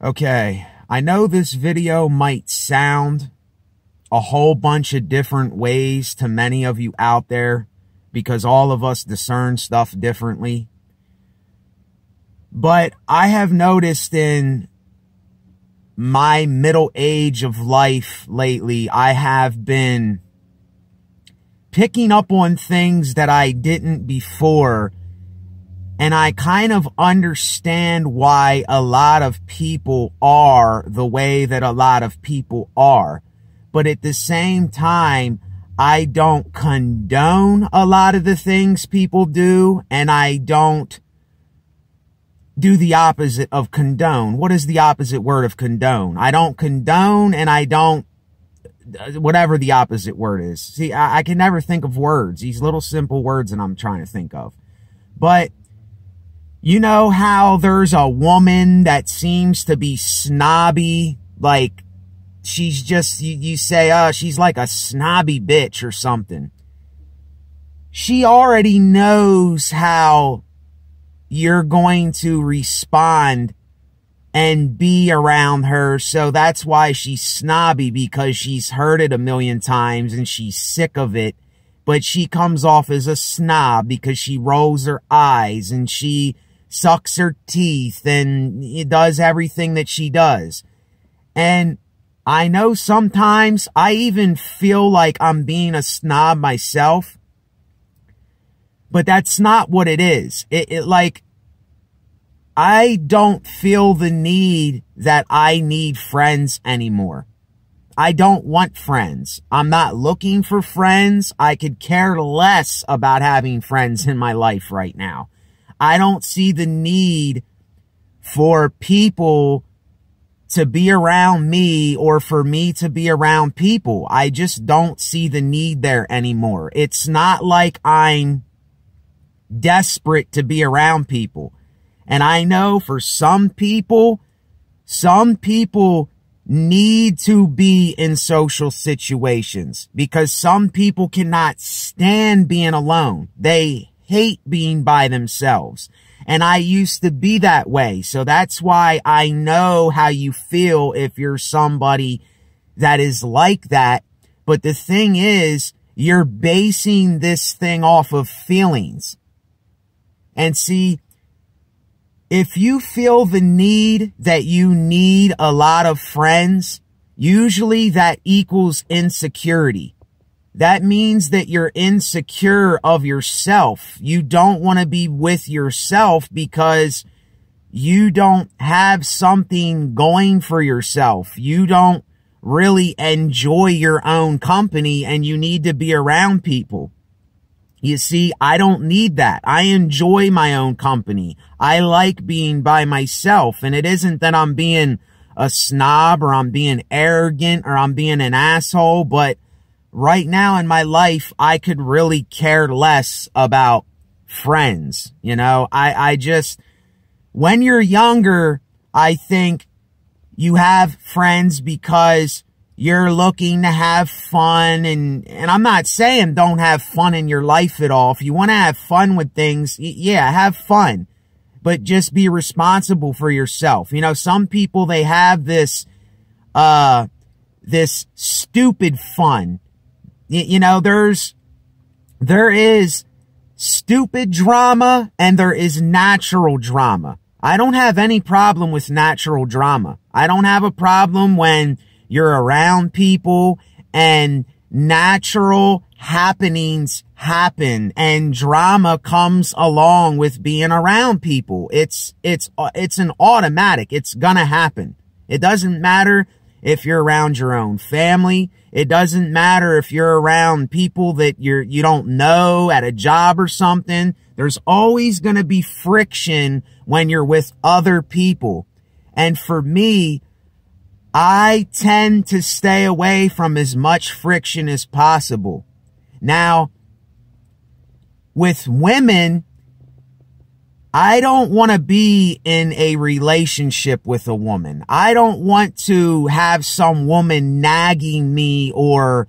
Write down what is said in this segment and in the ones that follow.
Okay, I know this video might sound a whole bunch of different ways to many of you out there because all of us discern stuff differently. But I have noticed in my middle age of life lately, I have been picking up on things that I didn't before. And I kind of understand why a lot of people are the way that a lot of people are. But at the same time, I don't condone a lot of the things people do, and I don't do the opposite of condone. What is the opposite word of condone? I don't condone, and I don't, whatever the opposite word is. See, I can never think of words, these little simple words that I'm trying to think of. But you know how there's a woman that seems to be snobby, like she's just, you say, oh, she's like a snobby bitch or something. She already knows how you're going to respond and be around her, so that's why she's snobby, because she's heard it a million times and she's sick of it. But she comes off as a snob because she rolls her eyes and she sucks her teeth and does everything that she does. And I know sometimes I even feel like I'm being a snob myself, but that's not what it is. Like, I don't feel the need that I need friends anymore. I don't want friends. I'm not looking for friends. I could care less about having friends in my life right now. I don't see the need for people to be around me or for me to be around people. I just don't see the need there anymore. It's not like I'm desperate to be around people. And I know for some people need to be in social situations because some people cannot stand being alone. They hate being by themselves. And I used to be that way. So that's why I know how you feel if you're somebody that is like that. But the thing is, you're basing this thing off of feelings. And see, if you feel the need that you need a lot of friends, usually that equals insecurity. That means that you're insecure of yourself. You don't want to be with yourself because you don't have something going for yourself. You don't really enjoy your own company and you need to be around people. You see, I don't need that. I enjoy my own company. I like being by myself. And it isn't that I'm being a snob or I'm being arrogant or I'm being an asshole, but right now in my life, I could really care less about friends. You know, I just, when you're younger, I think you have friends because you're looking to have fun. And I'm not saying don't have fun in your life at all. If you want to have fun with things, yeah, have fun, but just be responsible for yourself. You know, some people, they have this stupid fun. You know, there is stupid drama and there is natural drama. I don't have any problem with natural drama. I don't have a problem when you're around people and natural happenings happen and drama comes along with being around people. It's an automatic. It's gonna happen. It doesn't matter if you're around your own family. It doesn't matter if you're around people that you don't know at a job or something. There's always going to be friction when you're with other people. And for me, I tend to stay away from as much friction as possible. Now, with women, I don't want to be in a relationship with a woman. I don't want to have some woman nagging me or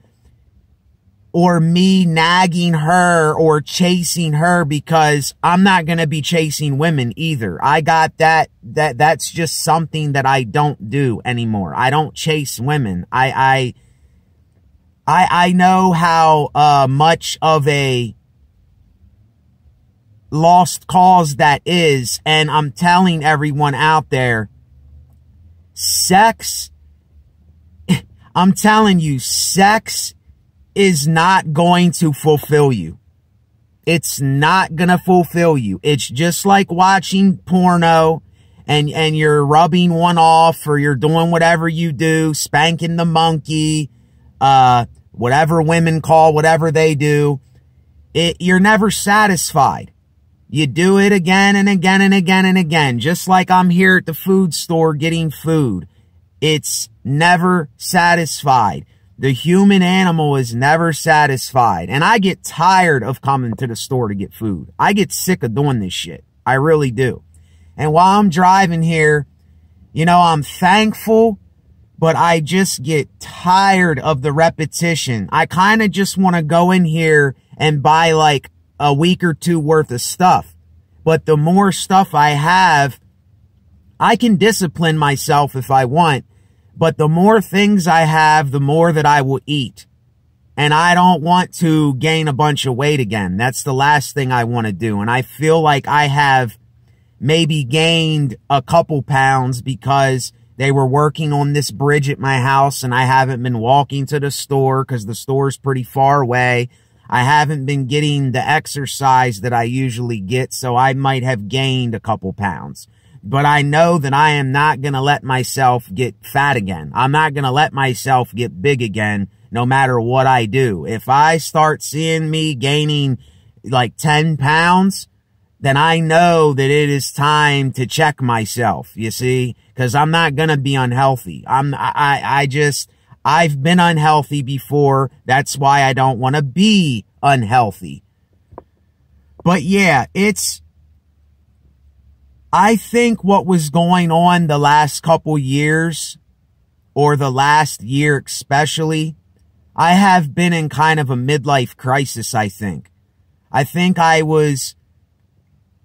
or me nagging her or chasing her, because I'm not going to be chasing women either. I got that's just something that I don't do anymore. I don't chase women. I know how much of a lost cause that is, and I'm telling everyone out there, sex, I'm telling you, sex is not going to fulfill you. It's not gonna fulfill you. It's just like watching porno and you're rubbing one off, or you're doing whatever you do, spanking the monkey, whatever women call whatever they do. You're never satisfied. You do it again and again and again and again. Just like I'm here at the food store getting food. It's never satisfied. The human animal is never satisfied. And I get tired of coming to the store to get food. I get sick of doing this shit. I really do. And while I'm driving here, you know, I'm thankful, but I just get tired of the repetition. I kind of just want to go in here and buy like a week or two worth of stuff. But the more stuff I have, I can discipline myself if I want. But the more things I have, the more that I will eat. And I don't want to gain a bunch of weight again. That's the last thing I want to do. And I feel like I have maybe gained a couple pounds because they were working on this bridge at my house and I haven't been walking to the store because the store's pretty far away. I haven't been getting the exercise that I usually get, so I might have gained a couple pounds. But I know that I am not going to let myself get fat again. I'm not going to let myself get big again, no matter what I do. If I start seeing me gaining like 10 pounds, then I know that it is time to check myself, you see, because I'm not going to be unhealthy. I've been unhealthy before. That's why I don't want to be unhealthy. But yeah, I think what was going on the last couple years, or the last year especially, I have been in kind of a midlife crisis, I think. I think I was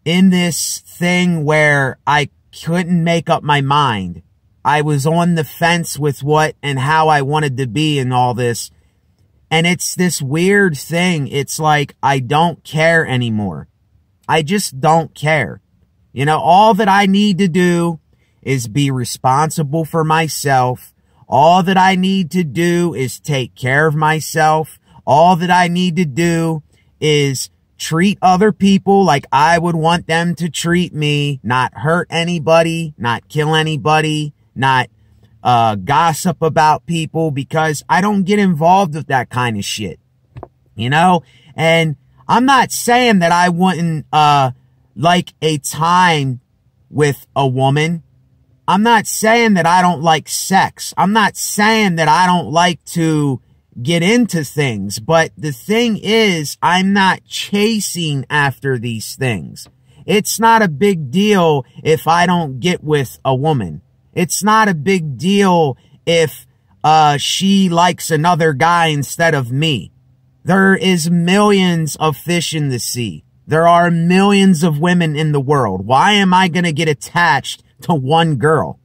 in this thing where I couldn't make up my mind. I was on the fence with what and how I wanted to be and all this. And it's this weird thing. It's like I don't care anymore. I just don't care. You know, all that I need to do is be responsible for myself. All that I need to do is take care of myself. All that I need to do is treat other people like I would want them to treat me, not hurt anybody, not kill anybody, not gossip about people, because I don't get involved with that kind of shit, you know? And I'm not saying that I wouldn't like a time with a woman. I'm not saying that I don't like sex. I'm not saying that I don't like to get into things. But the thing is, I'm not chasing after these things. It's not a big deal if I don't get with a woman. It's not a big deal if she likes another guy instead of me. There is millions of fish in the sea. There are millions of women in the world. Why am I going to get attached to one girl?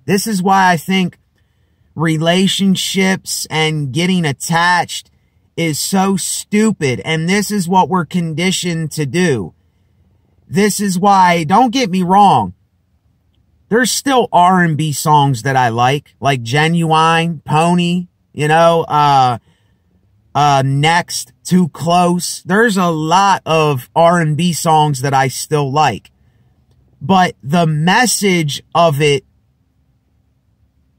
This is why I think relationships and getting attached is so stupid. And this is what we're conditioned to do. This is why, don't get me wrong, there's still R&B songs that I like Genuine, Pony, you know, Next, Too Close. There's a lot of R&B songs that I still like. But the message of it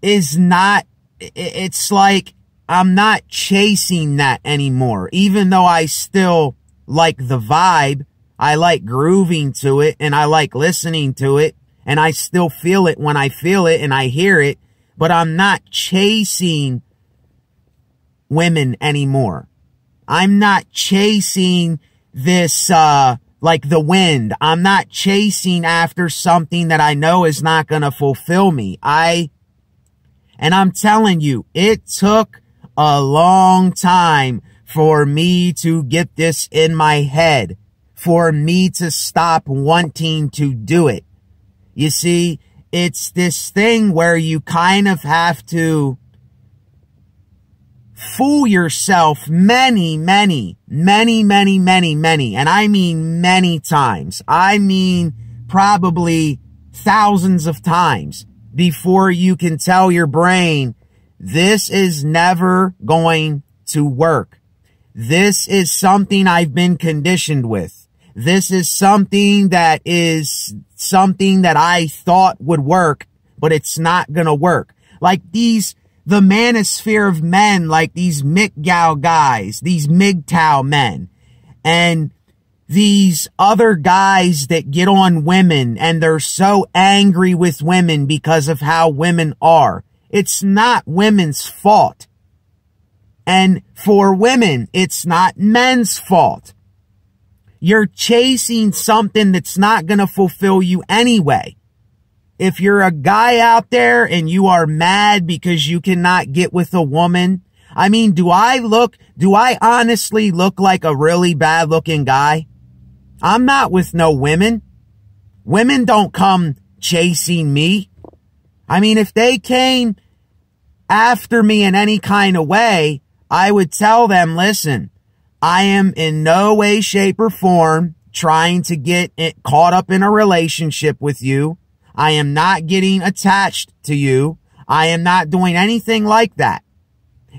is not, it's like I'm not chasing that anymore. Even though I still like the vibe, I like grooving to it and I like listening to it. And I still feel it when I feel it and I hear it. But I'm not chasing women anymore. I'm not chasing this, like the wind. I'm not chasing after something that I know is not going to fulfill me. And I'm telling you, it took a long time for me to get this in my head, for me to stop wanting to do it. You see, it's this thing where you kind of have to fool yourself many, and I mean many times. I mean probably thousands of times before you can tell your brain, this is never going to work. This is something I've been conditioned with. This is something that I thought would work, but it's not going to work. Like the manosphere of men, like these MGTOW guys, these MGTOW men, and these other guys that get on women and they're so angry with women because of how women are. It's not women's fault. And for women, it's not men's fault. You're chasing something that's not going to fulfill you anyway. If you're a guy out there and you are mad because you cannot get with a woman, I mean, do I honestly look like a really bad looking guy? I'm not with no women. Women don't come chasing me. I mean, if they came after me in any kind of way, I would tell them, listen, I am in no way, shape, or form trying to get caught up in a relationship with you. I am not getting attached to you. I am not doing anything like that.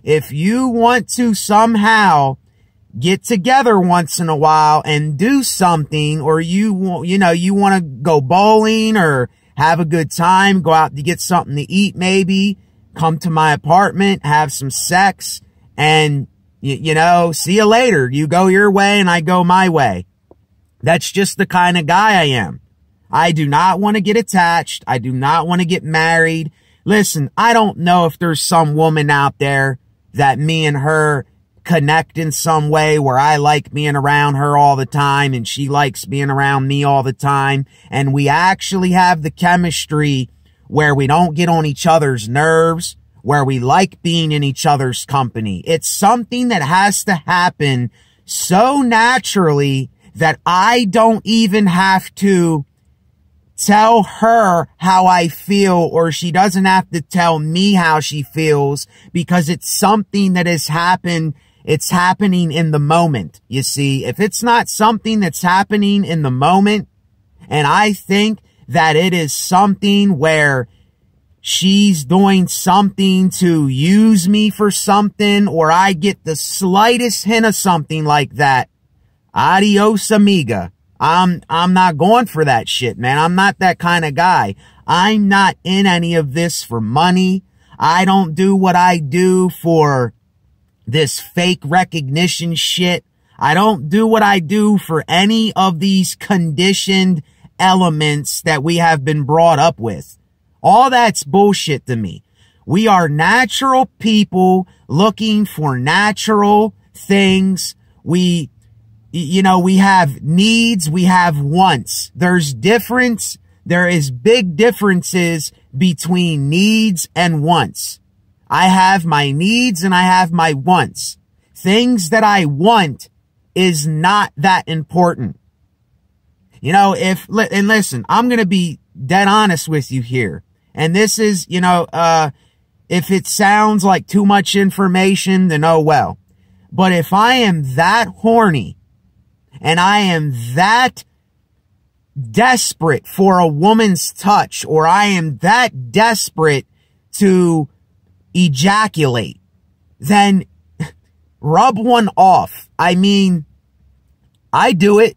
If you want to somehow get together once in a while and do something, or you want to go bowling or have a good time, go out to get something to eat, maybe come to my apartment, have some sex, and see you later. You go your way and I go my way. That's just the kind of guy I am. I do not want to get attached. I do not want to get married. Listen, I don't know if there's some woman out there that me and her connect in some way where I like being around her all the time and she likes being around me all the time. And we actually have the chemistry where we don't get on each other's nerves, where we like being in each other's company. It's something that has to happen so naturally that I don't even have to tell her how I feel, or she doesn't have to tell me how she feels, because it's something that has happened. It's happening in the moment. You see, if it's not something that's happening in the moment, and I think that it is something where she's doing something to use me for something, or I get the slightest hint of something like that, adios amiga. I'm not going for that shit, man. I'm not that kind of guy. I'm not in any of this for money. I don't do what I do for this fake recognition shit. I don't do what I do for any of these conditioned elements that we have been brought up with. All that's bullshit to me. We are natural people looking for natural things. We have needs, we have wants. There is big differences between needs and wants. I have my needs and I have my wants. Things that I want is not that important. And listen, I'm going to be dead honest with you here. And this is, if it sounds like too much information, then oh well. But if I am that horny, and I am that desperate for a woman's touch, or I am that desperate to ejaculate, then rub one off. I mean, I do it.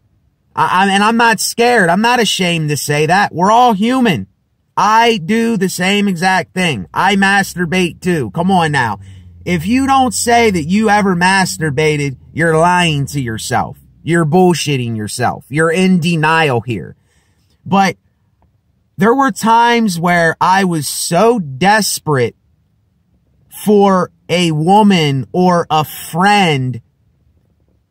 And I'm not scared. I'm not ashamed to say that. We're all human. I do the same exact thing. I masturbate too. Come on now. If you don't say that you ever masturbated, you're lying to yourself. You're bullshitting yourself. You're in denial here. But there were times where I was so desperate for a woman or a friend.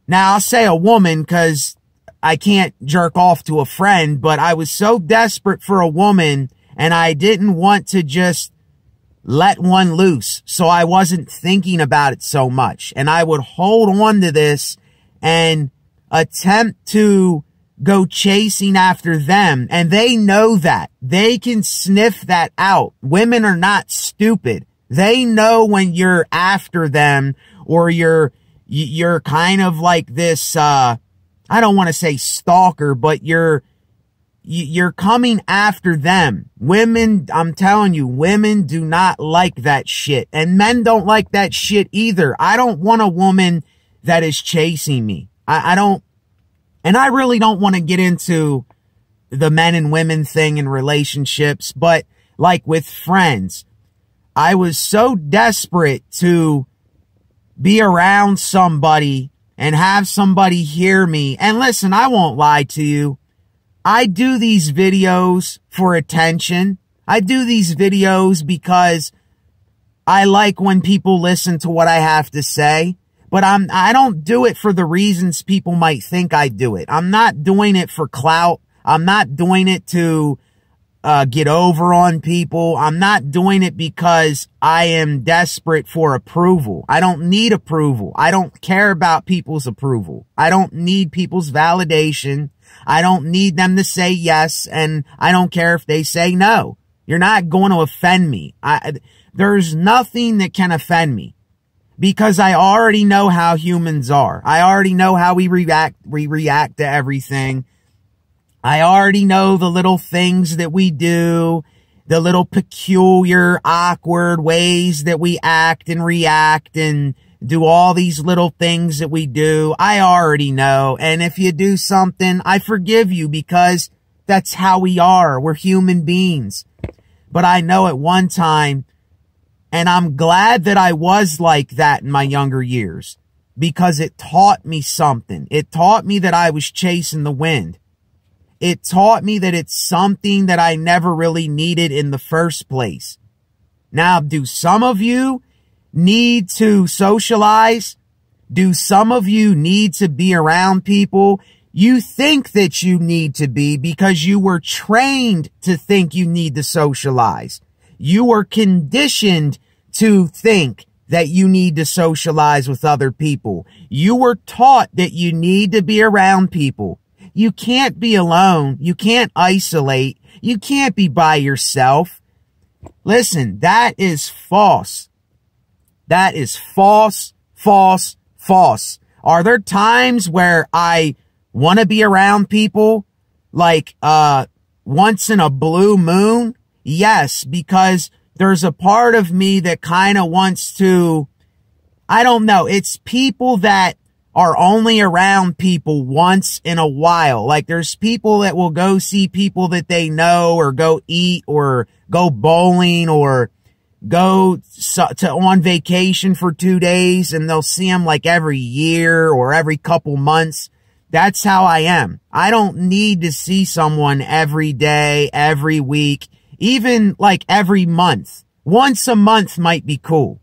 Now, I'll say a woman because I can't jerk off to a friend, but I was so desperate for a woman, and I didn't want to just let one loose. So I wasn't thinking about it so much. And I would hold on to this and attempt to go chasing after them. And they know that. They can sniff that out. Women are not stupid. They know when you're after them, or you're kind of like this, I don't want to say stalker, but you're coming after them. Women, I'm telling you, women do not like that shit. And men don't like that shit either. I don't want a woman that is chasing me. I don't, and I really don't want to get into the men and women thing in relationships, but like with friends, I was so desperate to be around somebody and have somebody hear me. And listen, I won't lie to you. I do these videos for attention. I do these videos because I like when people listen to what I have to say. But I don't do it for the reasons people might think I do it. I'm not doing it for clout. I'm not doing it to get over on people. I'm not doing it because I am desperate for approval. I don't need approval. I don't care about people's approval. I don't need people's validation. I don't need them to say yes, and I don't care if they say no. You're not going to offend me. There's nothing that can offend me, because I already know how humans are. I already know how we react to everything. I already know the little things that we do, the little peculiar, awkward ways that we act and react and do all these little things that we do. I already know. And if you do something, I forgive you, because that's how we are. We're human beings. But I know at one time, and I'm glad that I was like that in my younger years, because it taught me something. It taught me that I was chasing the wind. It taught me that it's something that I never really needed in the first place. Now, do some of you need to socialize? Do some of you need to be around people? You think that you need to be because you were trained to think you need to socialize. You were conditioned to think that you need to socialize with other people. You were taught that you need to be around people. You can't be alone. You can't isolate. You can't be by yourself. Listen, that is false. That is false, false, false. Are there times where I want to be around people like once in a blue moon? Yes, because there's a part of me that kind of wants to, I don't know, it's people that are only around people once in a while. Like there's people that will go see people that they know, or go eat, or go bowling, or go on vacation for 2 days, and they'll see them like every year or every couple months. That's how I am. I don't need to see someone every day, every week, even like every month. Once a month might be cool.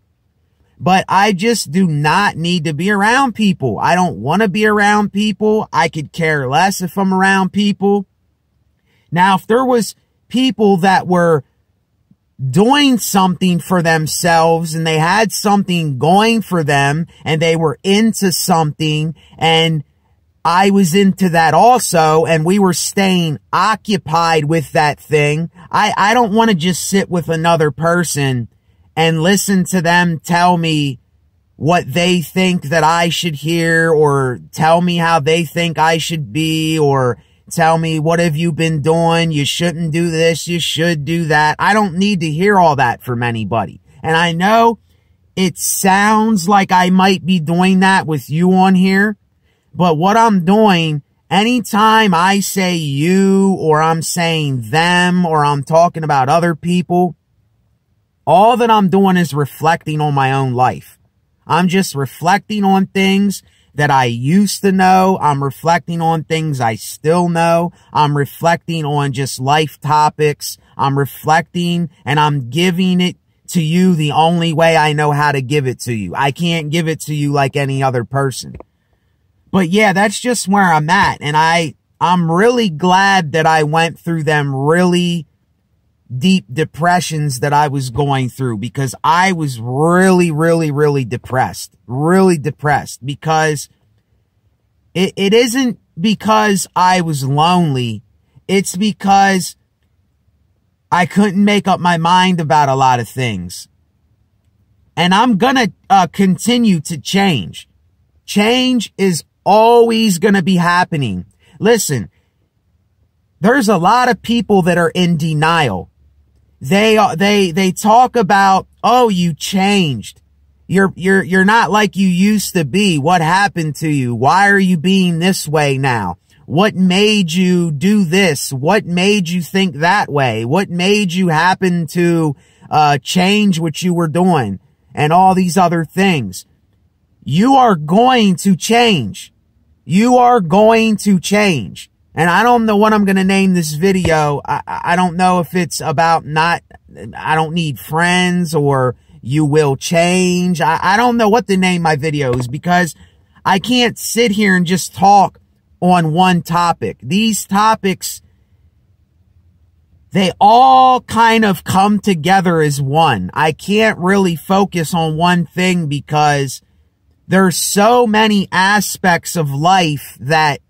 But I just do not need to be around people. I don't want to be around people. I could care less if I'm around people. Now, if there was people that were doing something for themselves and they had something going for them and they were into something and I was into that also, and we were staying occupied with that thing, I don't want to just sit with another person and listen to them tell me what they think that I should hear, or tell me how they think I should be, or tell me, what have you been doing? You shouldn't do this. You should do that. I don't need to hear all that from anybody. And I know it sounds like I might be doing that with you on here, but what I'm doing, anytime I say you, or I'm saying them, or I'm talking about other people, all that I'm doing is reflecting on my own life. I'm just reflecting on things that I used to know. I'm reflecting on things I still know. I'm reflecting on just life topics. I'm reflecting, and I'm giving it to you the only way I know how to give it to you. I can't give it to you like any other person. But yeah, that's just where I'm at. And I'm really glad that I went through them really deep depressions that I was going through, because I was really, really, really depressed. Really depressed, because it isn't because I was lonely. It's because I couldn't make up my mind about a lot of things. And I'm gonna continue to change. Change is always gonna be happening. Listen, there's a lot of people that are in denial. They talk about, oh, you changed. You're not like you used to be. What happened to you? Why are you being this way now? What made you do this? What made you think that way? What made you happen to change what you were doing? And all these other things. You are going to change. You are going to change. And I don't know what I'm going to name this video. I don't know if it's about I don't need friends, or you will change. I don't know what to name my videos, because I can't sit here and just talk on one topic. These topics, they all kind of come together as one. I can't really focus on one thing, because there's so many aspects of life that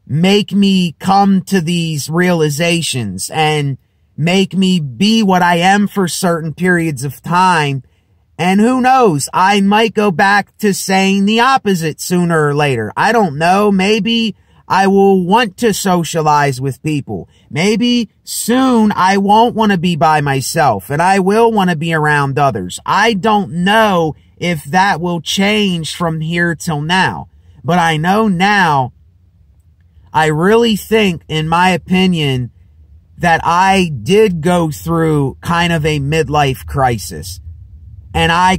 make me come to these realizations and make me be what I am for certain periods of time. And who knows, I might go back to saying the opposite sooner or later. I don't know. Maybe I will want to socialize with people. Maybe soon I won't want to be by myself and I will want to be around others. I don't know if that will change from here till now. But I know now, I really think, in my opinion, that I did go through kind of a midlife crisis. And I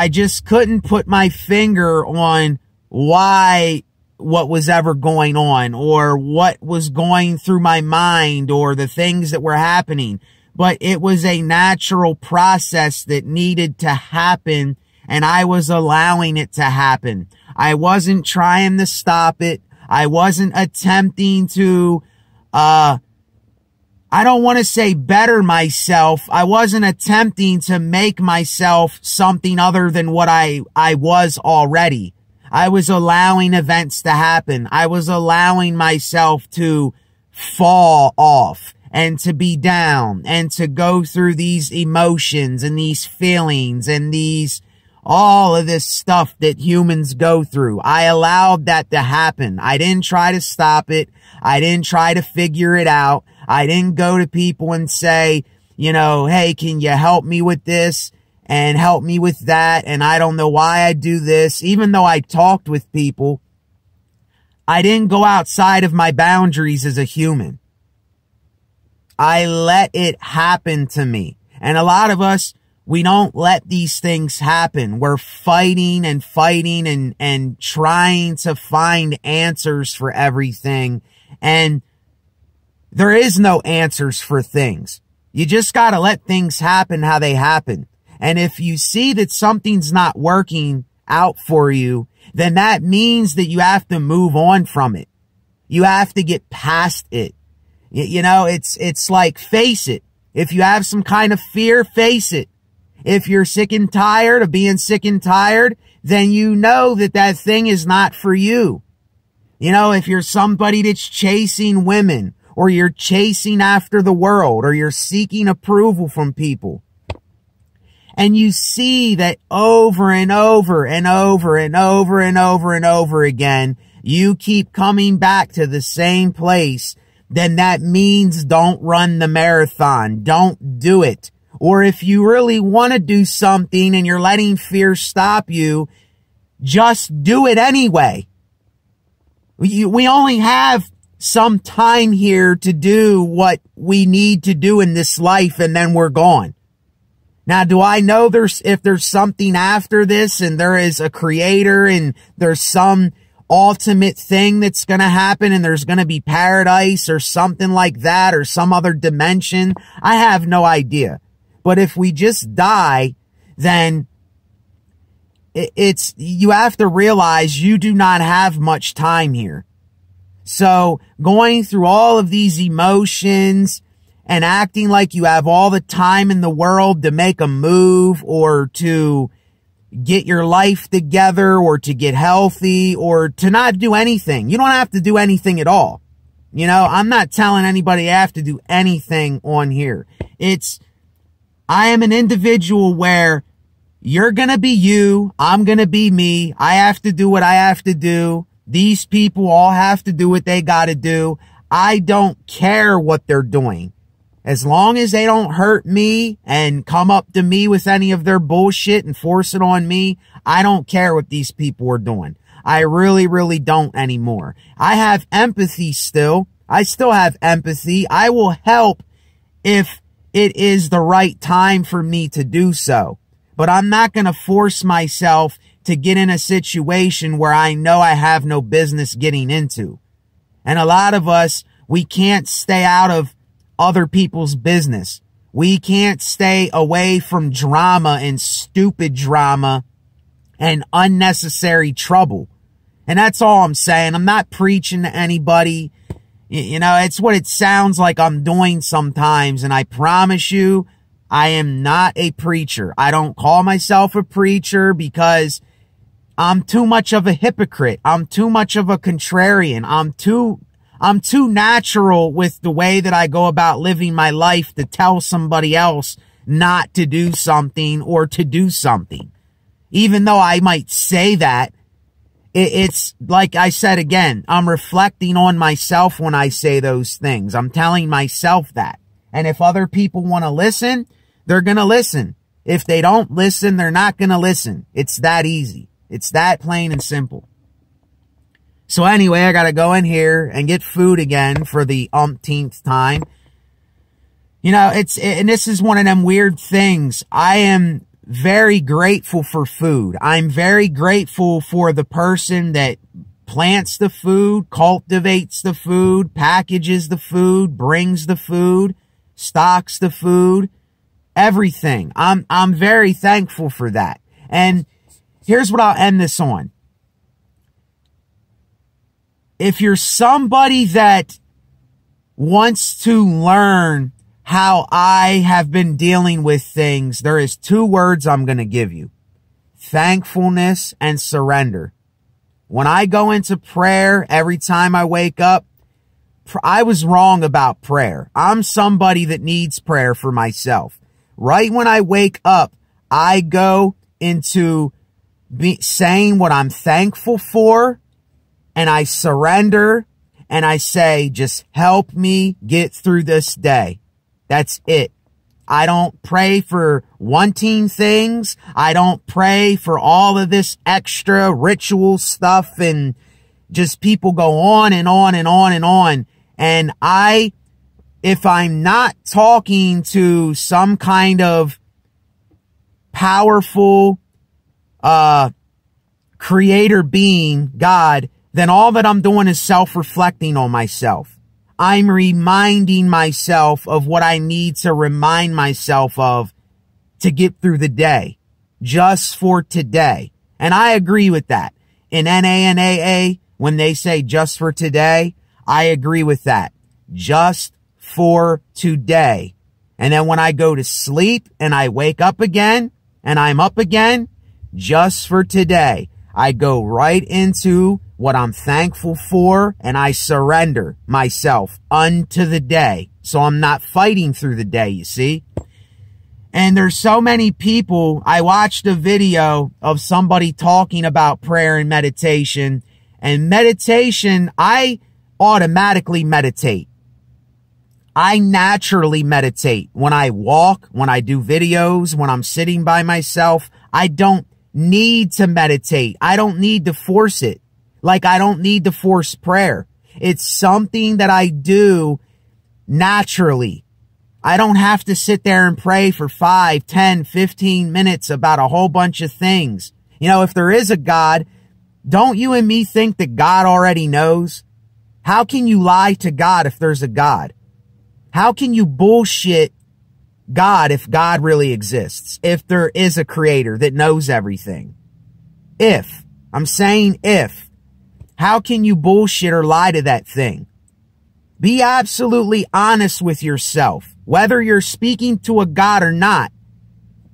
just couldn't put my finger on why, what was ever going on, or what was going through my mind, or the things that were happening. But it was a natural process that needed to happen, and I was allowing it to happen. I wasn't trying to stop it. I wasn't attempting to, I don't want to say better myself. I wasn't attempting to make myself something other than what I was already. I was allowing events to happen. I was allowing myself to fall off and to be down and to go through these emotions and these feelings and all of this stuff that humans go through. I allowed that to happen. I didn't try to stop it. I didn't try to figure it out. I didn't go to people and say, you know, hey, can you help me with this and help me with that? And I don't know why I do this. Even though I talked with people, I didn't go outside of my boundaries as a human. I let it happen to me. And a lot of us, we don't let these things happen. We're fighting and trying to find answers for everything. And there is no answers for things. You just got to let things happen how they happen. And if you see that something's not working out for you, then that means that you have to move on from it. You have to get past it. You know, it's like, face it. If you have some kind of fear, face it. If you're sick and tired of being sick and tired, then you know that that thing is not for you. You know, if you're somebody that's chasing women, or you're chasing after the world, or you're seeking approval from people, and you see that over and over and over and over and over and over again, you keep coming back to the same place, then that means don't run the marathon. Don't do it. Or if you really want to do something and you're letting fear stop you, just do it anyway. We only have some time here to do what we need to do in this life, and then we're gone. Now, do I know if there's something after this, and there is a creator, and there's some ultimate thing that's going to happen, and there's going to be paradise or something like that, or some other dimension? I have no idea. But if we just die, then you have to realize you do not have much time here. So going through all of these emotions and acting like you have all the time in the world to make a move or to get your life together or to get healthy or to not do anything. You don't have to do anything at all. You know, I'm not telling anybody I have to do anything on here. I am an individual where you're going to be you. I'm going to be me. I have to do what I have to do. These people all have to do what they got to do. I don't care what they're doing. As long as they don't hurt me and come up to me with any of their bullshit and force it on me, I don't care what these people are doing. I really, really don't anymore. I have empathy still. I still have empathy. I will help if it is the right time for me to do so. But I'm not going to force myself to get in a situation where I know I have no business getting into. And a lot of us, we can't stay out of other people's business. We can't stay away from drama and stupid drama and unnecessary trouble. And that's all I'm saying. I'm not preaching to anybody. You know, it's what it sounds like I'm doing sometimes. And I promise you, I am not a preacher. I don't call myself a preacher because I'm too much of a hypocrite. I'm too much of a contrarian. I'm too natural with the way that I go about living my life to tell somebody else not to do something or to do something. Even though I might say that, it's like I said again, I'm reflecting on myself when I say those things. I'm telling myself that. And if other people want to listen, they're going to listen. If they don't listen, they're not going to listen. It's that easy. It's that plain and simple. So anyway, I got to go in here and get food again for the umpteenth time. You know, and this is one of them weird things. I am very grateful for food. I'm very grateful for the person that plants the food, cultivates the food, packages the food, brings the food, stocks the food, everything. I'm very thankful for that. And here's what I'll end this on. If you're somebody that wants to learn how I have been dealing with things, there is 2 words I'm going to give you. Thankfulness and surrender. When I go into prayer every time I wake up, I was wrong about prayer. I'm somebody that needs prayer for myself. Right when I wake up, I go into saying what I'm thankful for, and I surrender, and I say, just help me get through this day. That's it. I don't pray for wanting things. I don't pray for all of this extra ritual stuff and just people go on and on and on and on. And if I'm not talking to some kind of powerful creator being, God, then all that I'm doing is self-reflecting on myself. I'm reminding myself of what I need to remind myself of to get through the day, just for today. And I agree with that. In NA and AA, when they say just for today, I agree with that. Just for today. And then when I go to sleep and I wake up again and I'm up again, just for today, I go right into what I'm thankful for, and I surrender myself unto the day. So I'm not fighting through the day, you see? And there's so many people. I watched a video of somebody talking about prayer and meditation. And meditation, I automatically meditate. I naturally meditate. When I walk, when I do videos, when I'm sitting by myself, I don't need to meditate. I don't need to force it. Like I don't need to force prayer. It's something that I do naturally. I don't have to sit there and pray for 5, 10, 15 minutes about a whole bunch of things. You know, if there is a God, don't you and me think that God already knows? How can you lie to God if there's a God? How can you bullshit God if God really exists? If there is a creator that knows everything? If. I'm saying if. How can you bullshit or lie to that thing? Be absolutely honest with yourself. Whether you're speaking to a God or not,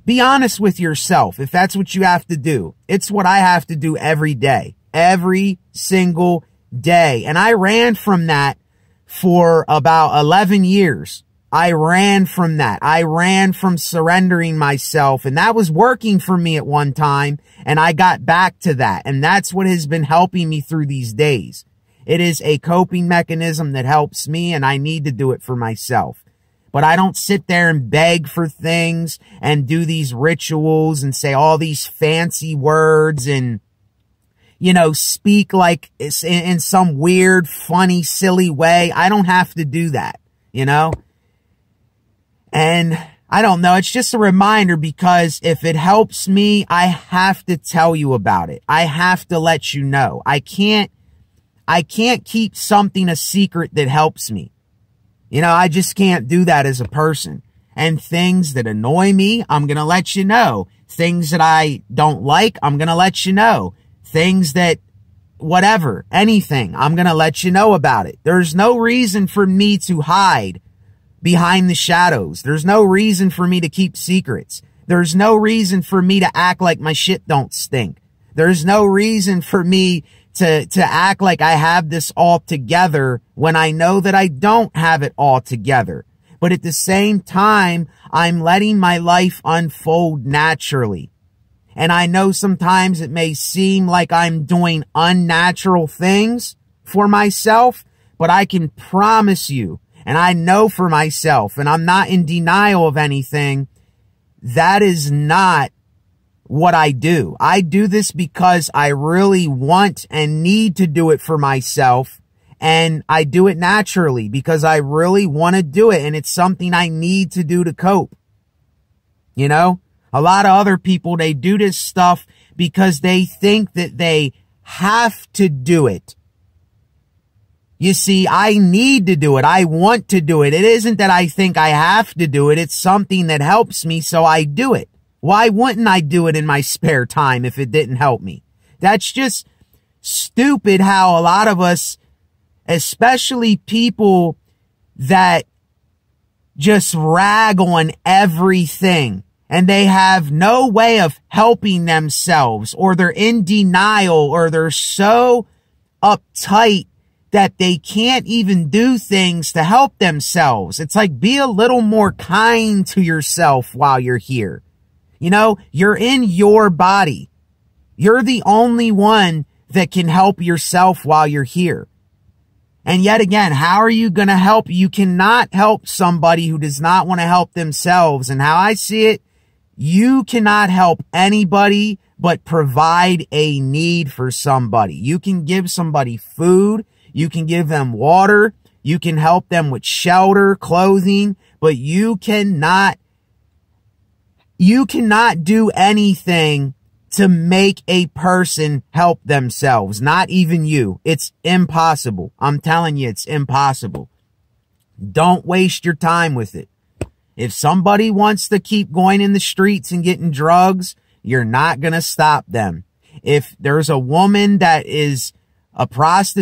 be honest with yourself if that's what you have to do. It's what I have to do every day, every single day. And I ran from that for about 11 years. I ran from that. I ran from surrendering myself, and that was working for me at one time, and I got back to that. And that's what has been helping me through these days. It is a coping mechanism that helps me, and I need to do it for myself. But I don't sit there and beg for things and do these rituals and say all these fancy words and, you know, speak like in some weird, funny, silly way. I don't have to do that, you know? And I don't know. It's just a reminder, because if it helps me, I have to tell you about it. I have to let you know. I can't keep something a secret that helps me. You know, I just can't do that as a person. And things that annoy me, I'm going to let you know. Things that I don't like, I'm going to let you know. Things that, whatever, anything, I'm going to let you know about it. There's no reason for me to hide behind the shadows. There's no reason for me to keep secrets. There's no reason for me to act like my shit don't stink. There's no reason for me to act like I have this all together when I know that I don't have it all together. But at the same time, I'm letting my life unfold naturally. And I know sometimes it may seem like I'm doing unnatural things for myself, but I can promise you, and I know for myself, and I'm not in denial of anything, that is not what I do. I do this because I really want and need to do it for myself. And I do it naturally because I really want to do it. And it's something I need to do to cope. You know, a lot of other people, they do this stuff because they think that they have to do it. You see, I need to do it. I want to do it. It isn't that I think I have to do it. It's something that helps me, so I do it. Why wouldn't I do it in my spare time if it didn't help me? That's just stupid how a lot of us, especially people that just rag on everything and they have no way of helping themselves, or they're in denial, or they're so uptight that they can't even do things to help themselves. It's like, be a little more kind to yourself while you're here. You know, you're in your body. You're the only one that can help yourself while you're here. And yet again, how are you going to help? You cannot help somebody who does not want to help themselves. And how I see it, you cannot help anybody but provide a need for somebody. You can give somebody food. You can give them water. You can help them with shelter, clothing, but you cannot do anything to make a person help themselves. Not even you. It's impossible. I'm telling you, it's impossible. Don't waste your time with it. If somebody wants to keep going in the streets and getting drugs, you're not going to stop them. If there's a woman that is a prostitute,